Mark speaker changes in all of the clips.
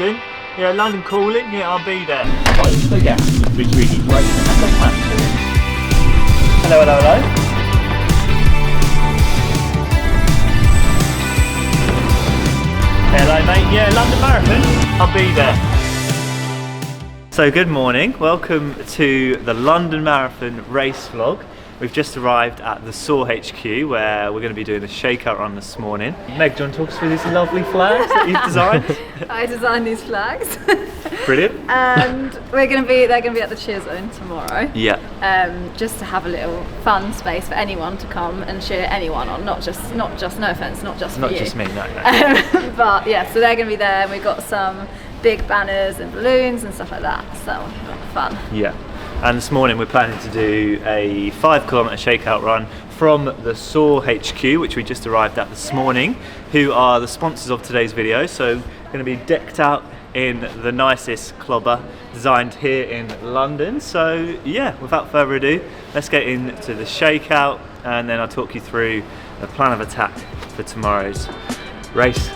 Speaker 1: London. Yeah, London calling. Yeah, I'll be there.
Speaker 2: So yeah, between great and the platform.
Speaker 1: Hello, hello, hello. Hello, mate. Yeah, London Marathon. I'll be there. So good morning. Welcome to the London Marathon race vlog. We've just arrived at the SOAR HQ where we're going to be doing the Shakeout run this morning. Meg, do you want to talk us through these lovely flags that you've designed?
Speaker 3: I designed these flags.
Speaker 1: Brilliant.
Speaker 3: And they're going to be at the cheer zone tomorrow.
Speaker 1: Yeah.
Speaker 3: Just to have a little fun space for anyone to come and cheer anyone on, not just no offence, not just
Speaker 1: Not
Speaker 3: you.
Speaker 1: just me, no.
Speaker 3: But yeah, so they're going to be there, and we've got some big banners and balloons and stuff like that. So a lot of fun.
Speaker 1: Yeah. And this morning we're planning to do a 5 kilometre shakeout run from the SOAR HQ, which we just arrived at this morning, who are the sponsors of today's video. So going to be decked out in the nicest clobber designed here in London. So yeah, without further ado, let's get into the shakeout and then I'll talk you through the plan of attack for tomorrow's race.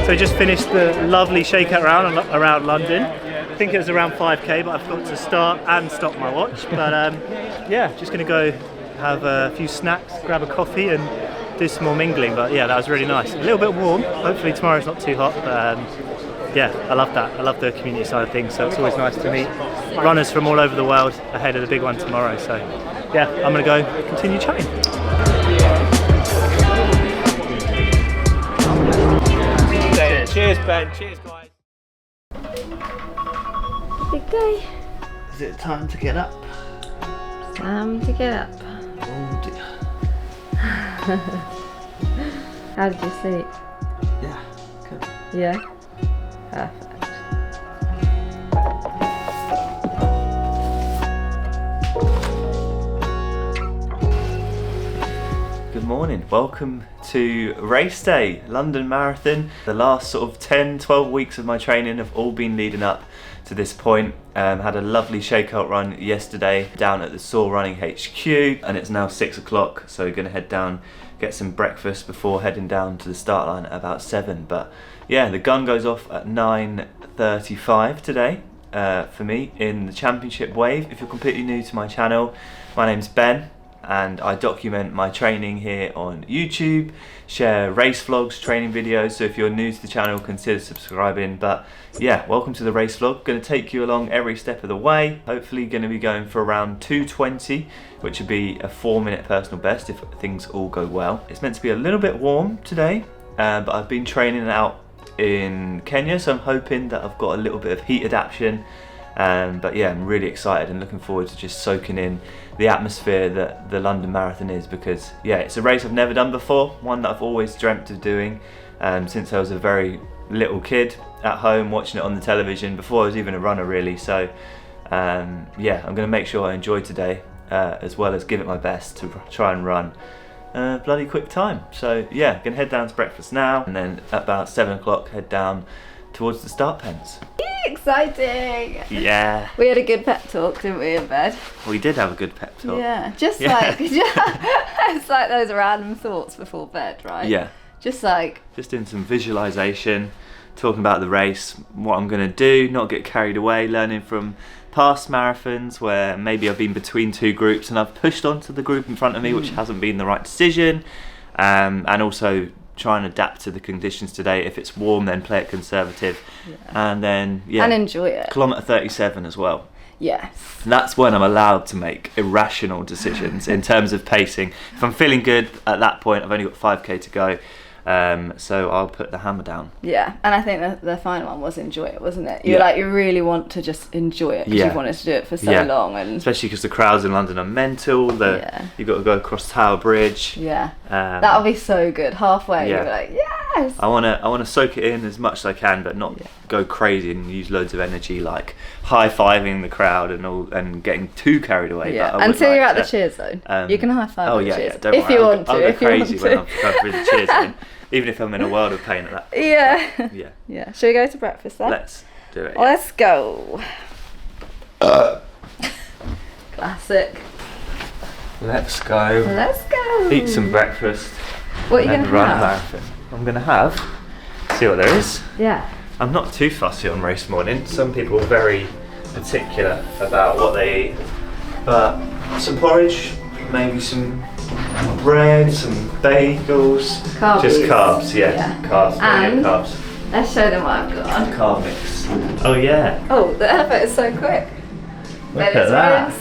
Speaker 1: So we just finished the lovely shakeout round around London. I think it was around 5k, but I forgot to start and stop my watch. But yeah, just going to go have a few snacks, grab a coffee and do some more mingling. But yeah, that was really nice. A little bit warm. Hopefully tomorrow's not too hot. But yeah, I love that. I love the community side of things. So it's always nice to meet runners from all over the world ahead of the big one tomorrow. So yeah, I'm going to go continue chatting. Cheers, Ben. Cheers, guys.
Speaker 3: Big day.
Speaker 1: Is it time to get up?
Speaker 3: Time to get up.
Speaker 1: Oh dear.
Speaker 3: How did you sleep?
Speaker 1: Yeah, good.
Speaker 3: Yeah. Perfect.
Speaker 1: Good morning. Welcome to race day, London Marathon. The last sort of 10-12 weeks of my training have all been leading up to this point. Had a lovely shakeout run yesterday down at the SOAR Running HQ, and it's now 6 o'clock, so we're going to head down, get some breakfast before heading down to the start line at about 7. But yeah, the gun goes off at 9:35 today for me in the championship wave. If you're completely new to my channel, my name's Ben and I document my training here on YouTube, share race vlogs, training videos. So if you're new to the channel, consider subscribing. But yeah, welcome to the race vlog. Going to take you along every step of the way. Hopefully going to be going for around 2:20, which would be a 4-minute personal best if things all go well. It's meant to be a little bit warm today, but I've been training out in Kenya, so I'm hoping that I've got a little bit of heat adaptation. But yeah, I'm really excited and looking forward to just soaking in the atmosphere that the London Marathon is, because yeah, it's a race I've never done before, one that I've always dreamt of doing since I was a very little kid at home watching it on the television before I was even a runner really. So yeah, I'm going to make sure I enjoy today as well as give it my best to try and run bloody quick time. So yeah, gonna head down to breakfast now and then at about 7 o'clock head down towards the start pens.
Speaker 3: Exciting!
Speaker 1: Yeah.
Speaker 3: We had a good pep talk, didn't we, in bed?
Speaker 1: We did have a good pep talk.
Speaker 3: Yeah, just like it's like those random thoughts before bed, right?
Speaker 1: Yeah.
Speaker 3: Just
Speaker 1: doing some visualization, talking about the race, what I'm gonna do, not get carried away, learning from past marathons where maybe I've been between two groups and I've pushed onto the group in front of me, which hasn't been the right decision, and also try and adapt to the conditions today. If it's warm, then play it conservative, and then yeah,
Speaker 3: and enjoy it.
Speaker 1: Kilometre 37 as well.
Speaker 3: Yes.
Speaker 1: That's when I'm allowed to make irrational decisions in terms of pacing. If I'm feeling good at that point, I've only got 5k to go. So I'll put the hammer down.
Speaker 3: Yeah, and I think the final one was enjoy it, wasn't it? You really want to just enjoy it because you've wanted to do it for so long, and
Speaker 1: especially because the crowds in London are mental. You've got to go across Tower Bridge.
Speaker 3: Yeah, that'll be so good. Halfway, you'll be like, yes.
Speaker 1: I wanna soak it in as much as I can, but not go crazy and use loads of energy, like high-fiving the crowd and getting too carried away.
Speaker 3: Yeah, until you're at the cheer zone, you can high-five.
Speaker 1: Oh
Speaker 3: the
Speaker 1: yeah,
Speaker 3: cheers
Speaker 1: don't
Speaker 3: if
Speaker 1: worry.
Speaker 3: you want to.
Speaker 1: I'll go crazy when I'm through the cheer zone. even if I'm in a world of pain at that point.
Speaker 3: Yeah.
Speaker 1: Yeah.
Speaker 3: Yeah. Should we go to breakfast then?
Speaker 1: Let's do it.
Speaker 3: Let's go. Classic.
Speaker 1: Let's go.
Speaker 3: Let's go.
Speaker 1: Eat some breakfast.
Speaker 3: What are you
Speaker 1: and
Speaker 3: going to
Speaker 1: run a
Speaker 3: have?
Speaker 1: marathon. I'm going to have. See what there is.
Speaker 3: Yeah.
Speaker 1: I'm not too fussy on race morning. Some people are very particular about what they eat. But some porridge, maybe some bread, some bagels.
Speaker 3: Carbs.
Speaker 1: Just carbs, yeah. Carbs.
Speaker 3: And
Speaker 1: Carbs.
Speaker 3: let's show them what I've got.
Speaker 1: Carb mix. Oh yeah.
Speaker 3: Oh, the elevator is so quick.
Speaker 1: Look at that.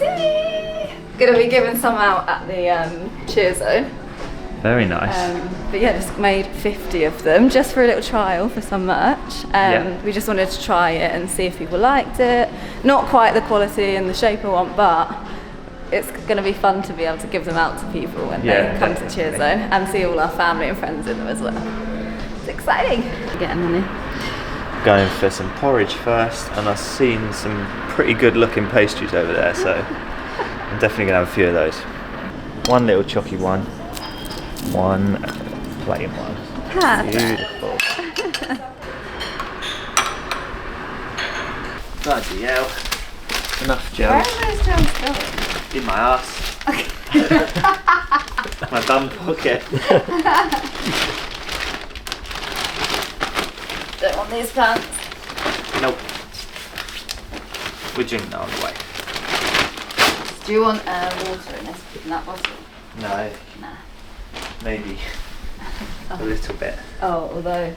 Speaker 3: Gonna be giving some out at the cheer zone.
Speaker 1: Very nice.
Speaker 3: But yeah, just made 50 of them just for a little trial for some merch. We just wanted to try it and see if people liked it. Not quite the quality and the shape I want, but it's going to be fun to be able to give them out to people when they come to cheer zone and see all our family and friends in them as well. It's exciting. Getting money.
Speaker 1: Going for some porridge first, and I've seen some pretty good looking pastries over there, so I'm definitely going to have a few of those. One little chocky one, one plain one. Beautiful. Bloody hell. Enough gel.
Speaker 3: Where are those gels going?
Speaker 1: In my ass. My bum pocket.
Speaker 3: Don't want these pants.
Speaker 1: Nope. We're drinking that on the way.
Speaker 3: Do you want water in that bottle?
Speaker 1: No.
Speaker 3: Nah.
Speaker 1: Maybe a little bit.
Speaker 3: Oh, although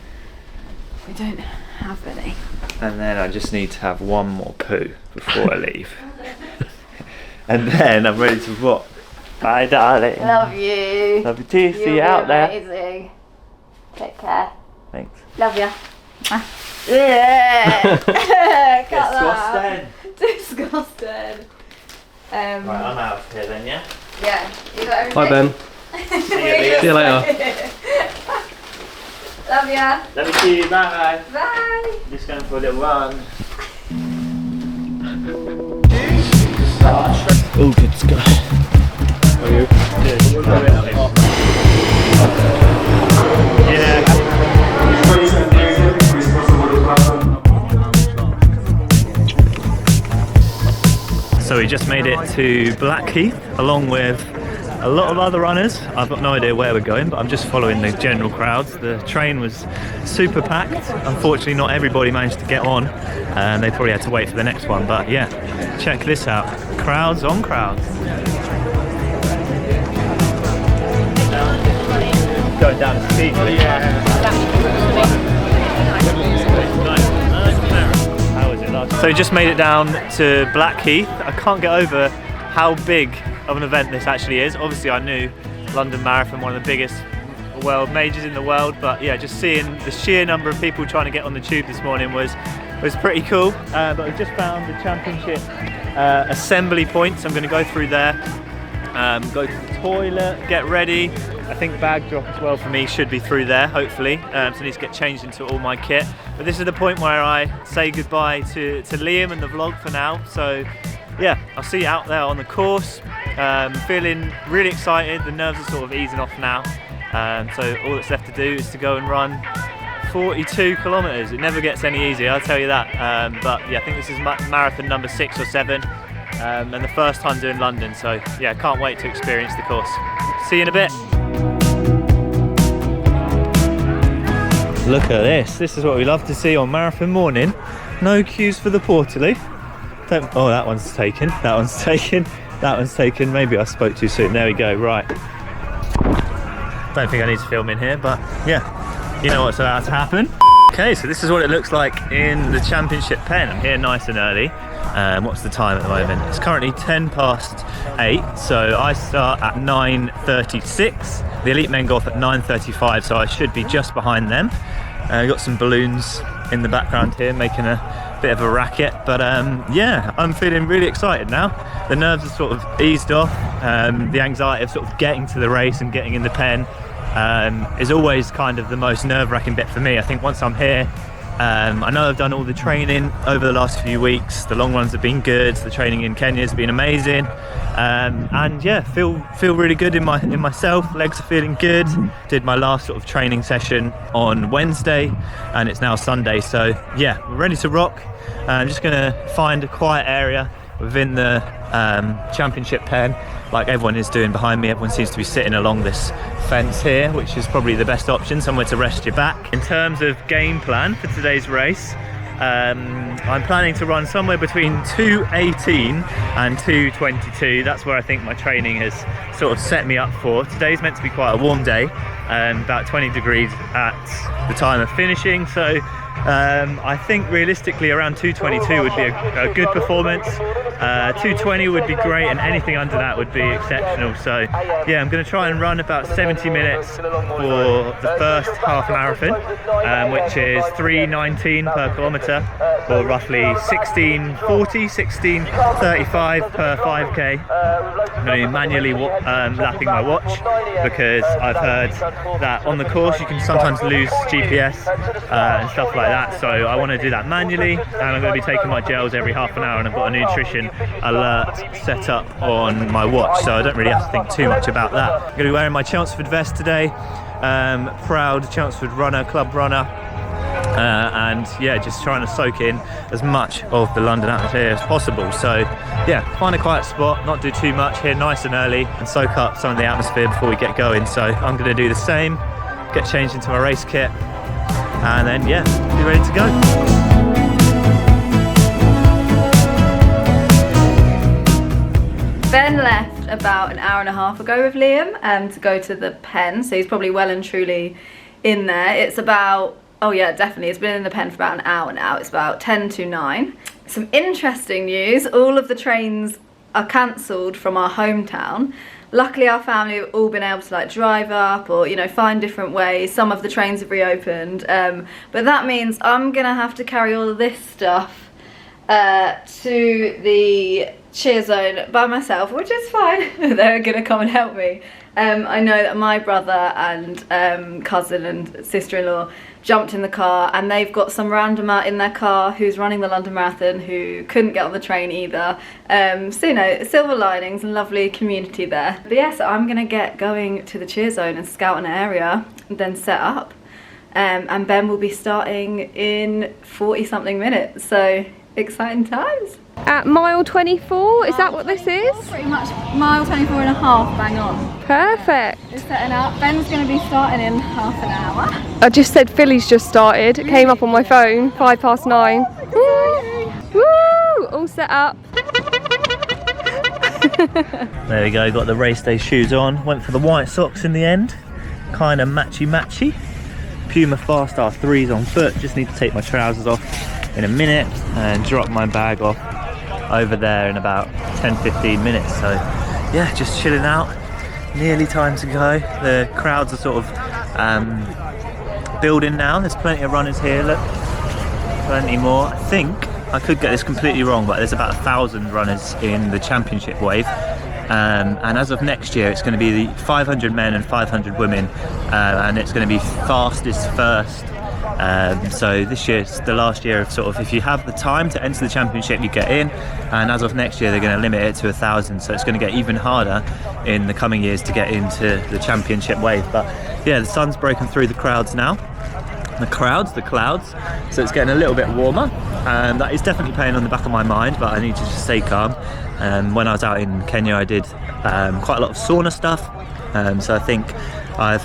Speaker 3: we don't have any.
Speaker 1: And then I just need to have one more poo before I leave. And then I'm ready to rock. Bye, darling.
Speaker 3: Love you.
Speaker 1: Love you too. See you out there.
Speaker 3: Amazing. Take care.
Speaker 1: Thanks.
Speaker 3: Love ya. Yeah. Cut
Speaker 1: Disgusting.
Speaker 3: that. Disgusting.
Speaker 1: Right, I'm out of here then, yeah?
Speaker 3: Yeah. You got everything?
Speaker 2: Hi Ben. See you later.
Speaker 3: Love ya.
Speaker 1: Love you too. Bye.
Speaker 3: Bye.
Speaker 1: Just going for a little run.
Speaker 2: All good to go. How are you? So we just made it to Blackheath along with a lot of other runners. I've got no idea where we're going, but I'm just following the general crowds. The train was super packed. Unfortunately, not everybody managed to get on, and they probably had to wait for the next one. But yeah, check this out. Crowds on crowds.
Speaker 1: Going down the street. How was it last? So we just made it down to Blackheath. I can't get over how big of an event this actually is. Obviously I knew London Marathon, one of the biggest world majors in the world, but yeah, just seeing the sheer number of people trying to get on the tube this morning was pretty cool. But we've just found the championship assembly points. I'm going to go through there, go to the toilet, get ready. I think bag drop as well for me should be through there, hopefully. So I need to get changed into all my kit. But this is the point where I say goodbye to Liam and the vlog for now. So yeah, I'll see you out there on the course. Feeling really excited. The nerves are sort of easing off now. So all that's left to do is to go and run 42 kilometers. It never gets any easier, I'll tell you that. But yeah, I think this is marathon number 6 or 7. And the first time doing London. So yeah, can't wait to experience the course. See you in a bit. Look at this. This is what we love to see on marathon morning. No queues for the Portaloo. Oh, that one's taken. That one's taken. That one's taken. Maybe I spoke too soon. There we go. Right. Don't think I need to film in here, but yeah, you know what's about to happen. Okay, so this is what it looks like in the championship pen. I'm here nice and early. What's the time at the moment? It's currently 8:10, so I start at 9:36. The elite men go off at 9:35, so I should be just behind them. Got some balloons in the background here making a bit of a racket, but yeah, I'm feeling really excited now. The nerves are sort of eased off. The anxiety of sort of getting to the race and getting in the pen is always kind of the most nerve-wracking bit for me. I think once I'm here,
Speaker 2: I know I've done all the training over the last few weeks. The long runs have been good. The training in Kenya has been amazing, and yeah, feel really good in myself. Legs are feeling good. Did my last sort of training session on Wednesday, and it's now Sunday. So yeah, we're ready to rock. I'm just gonna find a quiet area within the championship pen, like everyone is doing behind me. Everyone seems to be sitting along this fence here, which is probably the best option, somewhere to rest your back. In terms of game plan for today's race, I'm planning to run somewhere between 2:18 and 2:22. That's where I think my training has sort of set me up for. Today's meant to be quite a warm day, about 20 degrees at the time of finishing, so I think realistically around 2:22 would be a good performance. 2:20 would be great, and anything under that would be exceptional. So yeah, I'm going to try and run about 70 minutes for the first half marathon, which is 3:19 per kilometre, or roughly 16:40, 16:35 per 5k. I'm going to be manually lapping my watch, because I've heard that on the course you can sometimes lose GPS and stuff like that, so I want to do that manually, and I'm going to be taking my gels every half an hour, and I've got a nutrition alert set up on my watch, so I don't really have to think too much about that. I'm going to be wearing my Chelmsford vest today, proud Chelmsford runner, club runner, and yeah, just trying to soak in as much of the London atmosphere as possible. So yeah, find a quiet spot, not do too much here, nice and early, and soak up some of the atmosphere before we get going. So I'm going to do the same, get changed into my race kit, and then yeah, be ready to go.
Speaker 3: Ben left about an hour and a half ago with Liam to go to the pen, so he's probably well and truly in there. It's about, oh yeah, definitely, it's been in the pen for about an hour now. It's about 10 to 9. Some interesting news, all of the trains are cancelled from our hometown. Luckily our family have all been able to like drive up, or you know, find different ways. Some of the trains have reopened, but that means I'm gonna have to carry all of this stuff to the cheer zone by myself, which is fine. They're gonna come and help me. I know that my brother and cousin and sister-in-law jumped in the car, and they've got some randomer in their car who's running the London Marathon who couldn't get on the train either. So you know, silver linings and lovely community there. But yeah, so I'm gonna get going to the cheer zone and scout an area and then set up, and Ben will be starting in 40 something minutes, so exciting times.
Speaker 4: At mile 24, is that what this is?
Speaker 3: Pretty much mile 24 and a half, bang on.
Speaker 4: Perfect.
Speaker 3: It's setting up. Ben's going to be starting in half an hour.
Speaker 4: I just said Philly's just started. It came up on my phone, 9:05. Woo! Woo! All set up.
Speaker 2: There we go, got the race day shoes on. Went for the white socks in the end. Kind of matchy. Puma Fast R3s on foot. Just need to take my trousers off in a minute and drop my bag off over there in about 10-15 minutes. So yeah, just chilling out, nearly time to go. The crowds are sort of building now. There's plenty of runners here, look, plenty more. I think I could get this completely wrong, but there's about 1,000 runners in the championship wave, and as of next year it's going to be the 500 men and 500 women, and it's going to be fastest first. So this year's the last year of sort of, if you have the time to enter the championship, you get in, and as of next year they're going to limit it to 1,000, so it's going to get even harder in the coming years to get into the championship wave. But yeah, the sun's broken through the crowds now, the clouds, so it's getting a little bit warmer, and that is definitely playing on the back of my mind, but I need to just stay calm. When I was out in Kenya I did quite a lot of sauna stuff, so I think I've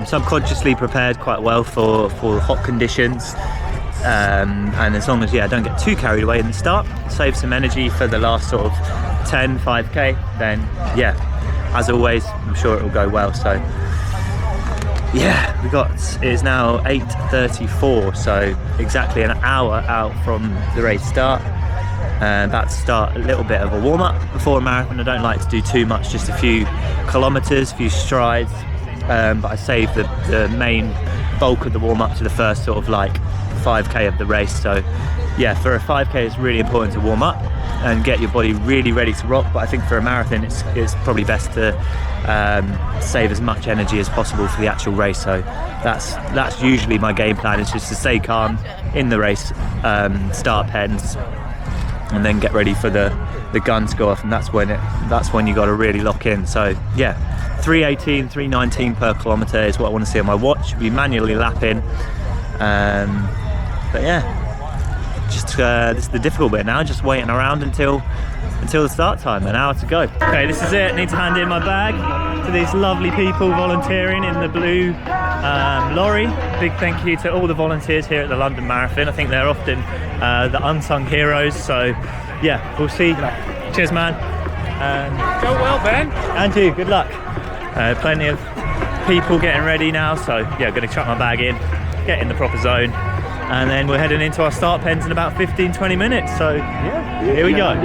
Speaker 2: subconsciously prepared quite well for hot conditions, and as long as I don't get too carried away in the start, save some energy for the last sort of 5k, then yeah, as always, I'm sure it will go well. So yeah, it is now 8:34, so exactly an hour out from the race start. About to start a little bit of a warm-up before a marathon. I don't like to do too much, just a few kilometres, a few strides, but I save the main bulk of the warm-up to the first sort of like 5k of the race. So yeah, for a 5k it's really important to warm up and get your body really ready to rock, but I think for a marathon it's probably best to save as much energy as possible for the actual race. So that's usually my game plan, is just to stay calm in the race, start pens, and then get ready for the gun to go off, and that's when you got to really lock in. So yeah, 3:18, 3:19 per kilometre is what I want to see on my watch. Be manually lapping, but yeah, just this is the difficult bit now, just waiting around until the start time, an hour to go. Okay, this is it. Need to hand in my bag to these lovely people volunteering in the blue lorry. Big thank you to all the volunteers here at the London Marathon. I think they're often the unsung heroes. So yeah, we'll see. Cheers, man.
Speaker 5: Go well, Ben.
Speaker 2: And you, good luck. Plenty of people getting ready now, so yeah, going to chuck my bag in, get in the proper zone, and then we're heading into our start pens in about 15-20 minutes. So yeah, here we go.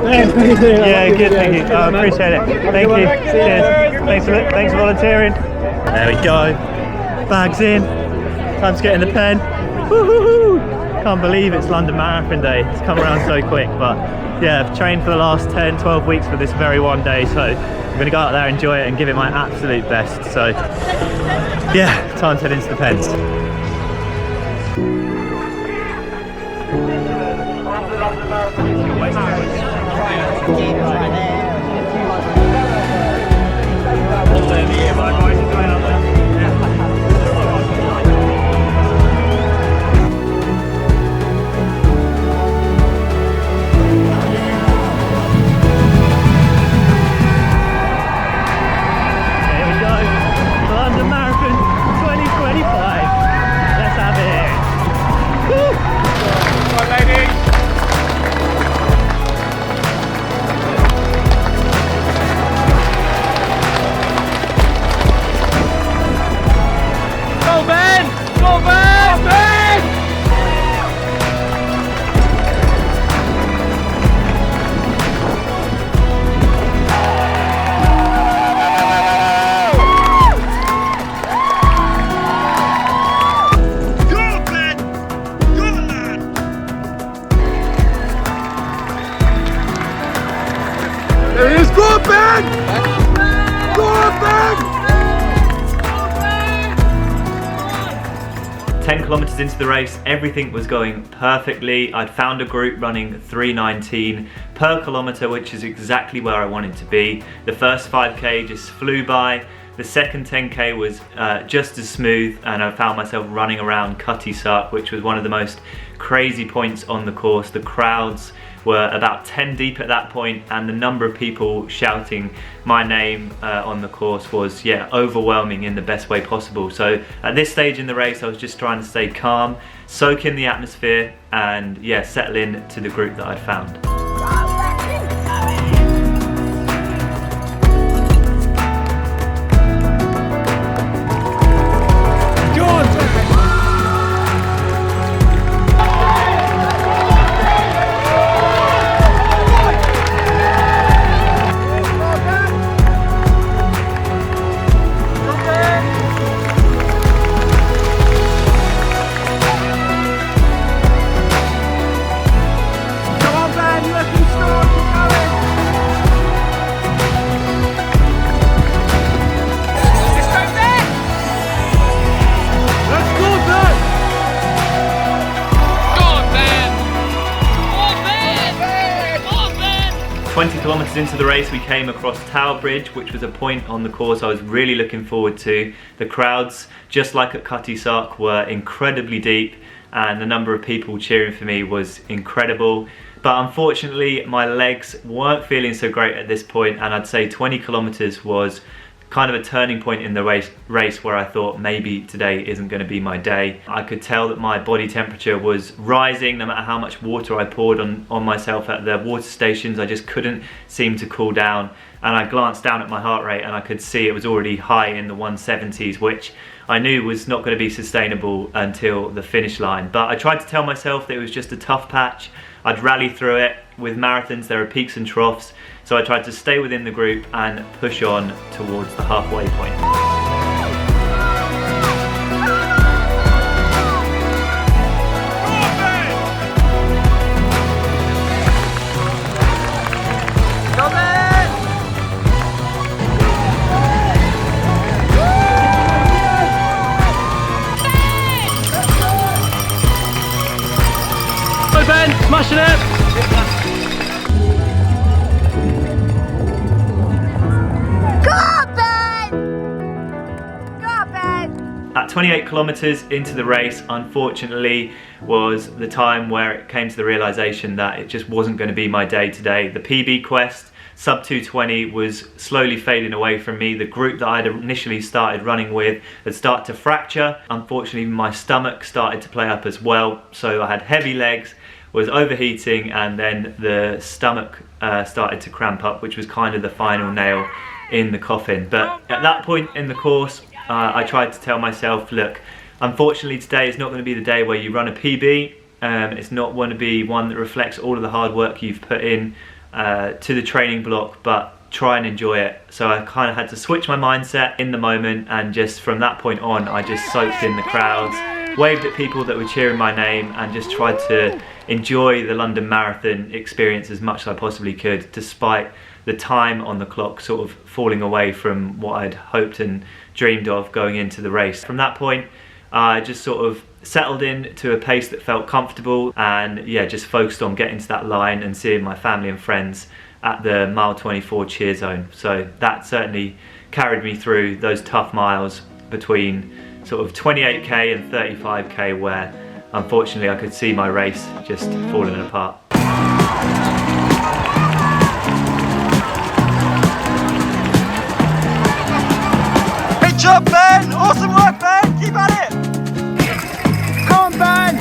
Speaker 2: Yeah, good, thank you. I appreciate it. Thank you. Cheers. Thanks for volunteering. There we go. Bags in. Time to get in the pen. Woo-hoo-hoo. Can't believe it's London Marathon Day. It's come around so quick, but yeah, I've trained for the last 10-12 weeks for this very one day, so I'm going to go out there, enjoy it, and give it my absolute best. So yeah, time to head into the pens. London Marathon 2025. Let's have it. Woo!
Speaker 5: Come on, ladies. Go, Ben! Go, Ben! Ben! There he is, go on, Ben! Go on, Ben!
Speaker 1: 10 kilometers into the race, everything was going perfectly. I'd found a group running 3:19 per kilometer, which is exactly where I wanted to be. The first 5k just flew by. The second 10k was just as smooth, and I found myself running around Cutty Sark, which was one of the most crazy points on the course. The crowds were about 10 deep at that point, and the number of people shouting my name on the course was, yeah, overwhelming in the best way possible. So at this stage in the race, I was just trying to stay calm, soak in the atmosphere, and yeah, settle in to the group that I'd found.
Speaker 5: Let's go, Ben!
Speaker 1: 20 kilometers into the race, we came across Tower Bridge, which was a point on the course I was really looking forward to. The crowds, just like at Cutty Sark, were incredibly deep, and the number of people cheering for me was incredible. But unfortunately, my legs weren't feeling so great at this point, and I'd say 20 kilometers was kind of a turning point in the race where I thought maybe today isn't going to be my day. I could tell that my body temperature was rising no matter how much water I poured on myself at the water stations. I just couldn't seem to cool down, and I glanced down at my heart rate and I could see it was already high in the 170s, which I knew was not going to be sustainable until the finish line. But I tried to tell myself that it was just a tough patch.
Speaker 2: I'd rally through it. With marathons there are peaks and troughs, so I tried to stay within the group and push on towards the halfway point.
Speaker 6: Ben, smashing it!
Speaker 7: Go on, Ben! Go on, Ben!
Speaker 2: At 28 kilometers into the race, unfortunately, was the time where it came to the realization that it just wasn't going to be my day today. The PB quest, sub 220, was slowly fading away from me. The group that I'd initially started running with had started to fracture. Unfortunately, my stomach started to play up as well, so I had heavy legs, was overheating, and then the stomach started to cramp up, which was kind of the final nail in the coffin. But at that point in the course, I tried to tell myself, look, unfortunately today is not going to be the day where you run a PB. It's not going to be one that reflects all of the hard work you've put in to the training block, but try and enjoy it. So I kind of had to switch my mindset in the moment, and just from that point on I just soaked in the crowds, waved at people that were cheering my name, and just tried to enjoy the London Marathon experience as much as I possibly could, despite the time on the clock sort of falling away from what I'd hoped and dreamed of going into the race. From that point, I just sort of settled in to a pace that felt comfortable, and yeah, just focused on getting to that line and seeing my family and friends at the mile 24 cheer zone. So that certainly carried me through those tough miles between sort of 28k and 35k, where unfortunately I could see my race just falling apart.
Speaker 5: Great job, Ben! Awesome work, Ben! Keep at it! Come on, Ben!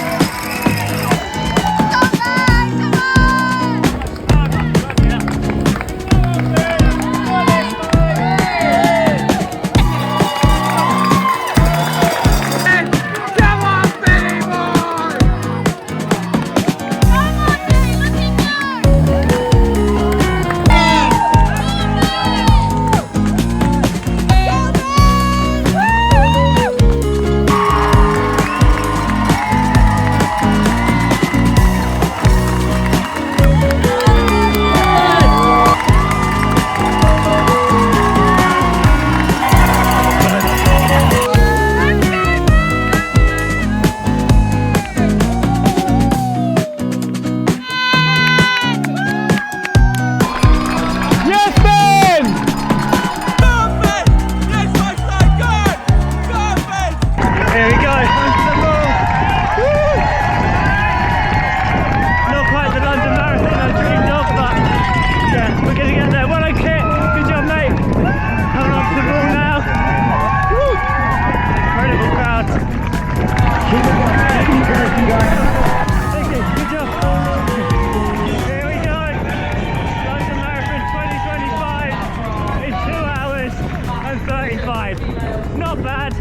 Speaker 2: Not bad,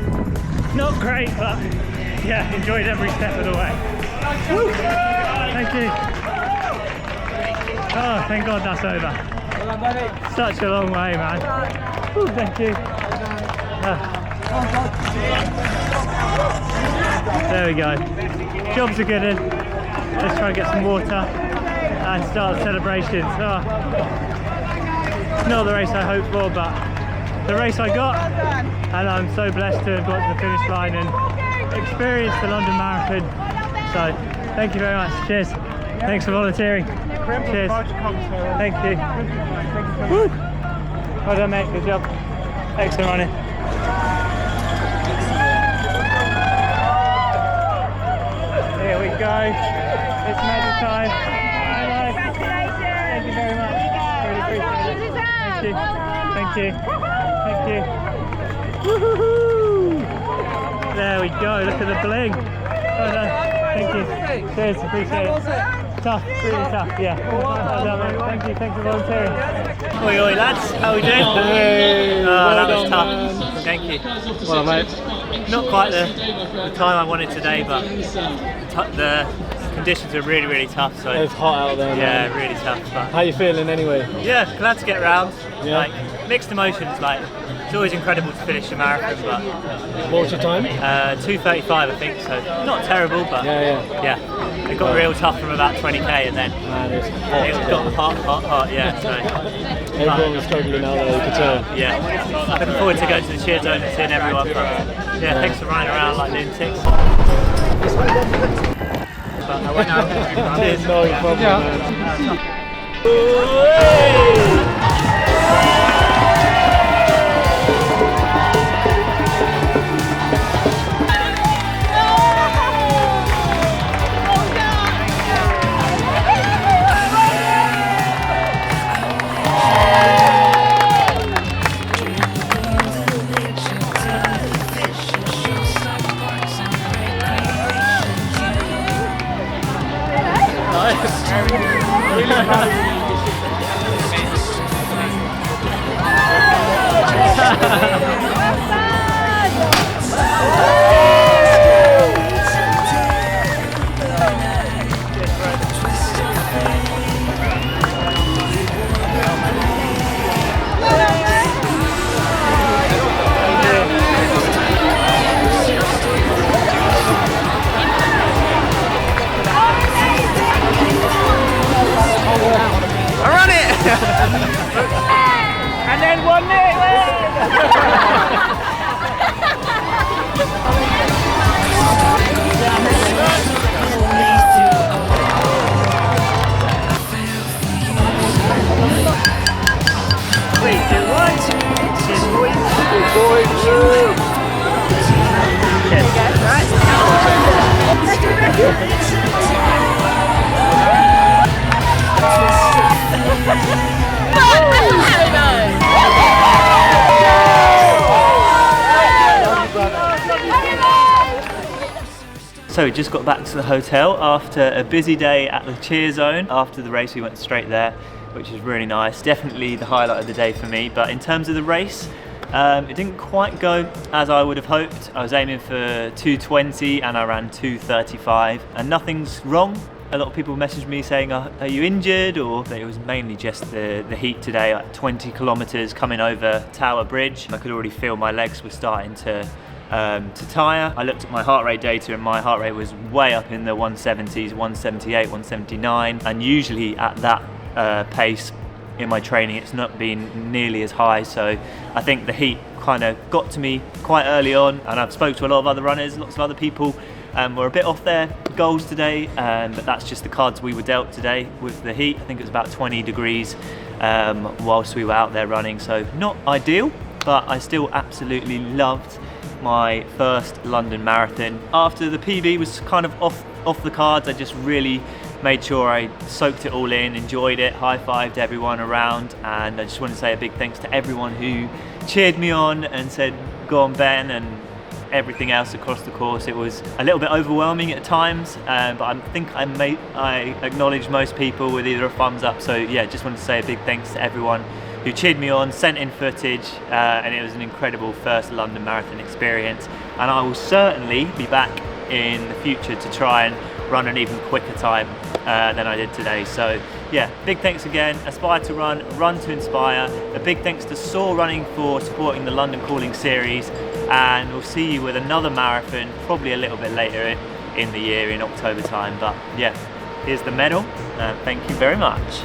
Speaker 2: not great, but yeah, enjoyed every step of the way. Woo. Thank you. Oh, thank God that's over. Such a long way, man. Woo, thank you. There we go. Jobs are good in. Let's try and get some water and start the celebrations. Oh, not the race I hoped for, but the race I got, and I'm so blessed to have got to the finish line and experienced the London Marathon. So thank you very much. Cheers. Thanks for volunteering. Cheers. Thank you. Woo. Well done, mate. Good job. Excellent running. Here we go. It's medal time. Hello. Thank you very much. Really appreciate it. Thank you. Thank you. Thank you. Woohoo! There we go. Look at the bling. Well done. Thank you. Cheers. Appreciate it. Tough. Really tough. Yeah. Well done, mate. Thank you. Thanks for volunteering. Oi, oi, lads. How are we doing?
Speaker 6: Hey,
Speaker 2: that
Speaker 6: well
Speaker 2: was
Speaker 6: done,
Speaker 2: tough.
Speaker 6: man.
Speaker 2: Thank you.
Speaker 6: Well done, mate.
Speaker 2: Not quite the time I wanted today, but the conditions are really, really tough. So
Speaker 6: It's hot out there,
Speaker 2: yeah,
Speaker 6: man.
Speaker 2: really tough. But
Speaker 6: How you feeling anyway?
Speaker 2: yeah, glad to get round.
Speaker 6: Yeah.
Speaker 2: Like mixed emotions. Like it's always incredible to finish a marathon, but
Speaker 6: What was your time?
Speaker 2: 2:35 I think. So not terrible, but
Speaker 6: Yeah.
Speaker 2: it got real tough from about 20k, and then
Speaker 6: Man, it's hot.
Speaker 2: it got hot. Yeah. So
Speaker 6: Everyone was struggling out there, you could tell.
Speaker 2: yeah, looking forward to going to the cheer zone and seeing everyone. Yeah, thanks for running around like lunatics. Cheers.
Speaker 6: No problem, man.
Speaker 2: And then 1-0. So we just got back to the hotel after a busy day at the cheer zone. After the race we went straight there, which was really nice. Definitely the highlight of the day for me. But in terms of the race, it didn't quite go as I would have hoped. I was aiming for 2:20 and I ran 2:35 and nothing's wrong. A lot of people messaged me saying, are you injured? Or it was mainly just the heat today, like 20 kilometers coming over Tower Bridge. I could already feel my legs were starting to tire. I looked at my heart rate data and my heart rate was way up in the 170s, 178, 179. And usually at that pace in my training, it's not been nearly as high. So I think the heat kind of got to me quite early on. And I've spoke to a lot of other runners, lots of other people were a bit off their goals today, but that's just the cards we were dealt today with the heat. I think it was about 20 degrees whilst we were out there running, so not ideal, but I still absolutely loved my first London Marathon. After the PB was kind of off the cards, I just really made sure I soaked it all in, enjoyed it, high-fived everyone around, and I just want to say a big thanks to everyone who cheered me on and said, "Go on, Ben," and everything else across the course. It was a little bit overwhelming at times, but I think I acknowledged most people with either a thumbs up. So yeah, just want to say a big thanks to everyone who cheered me on, sent in footage, and it was an incredible first London Marathon experience. And I will certainly be back in the future to try and run an even quicker time than I did today. So yeah, big thanks again. Aspire to Run, Run to Inspire. A big thanks to Soar Running for supporting the London Calling series, and we'll see you with another marathon probably a little bit later in the year in October time. But yeah, here's the medal. Thank you very much.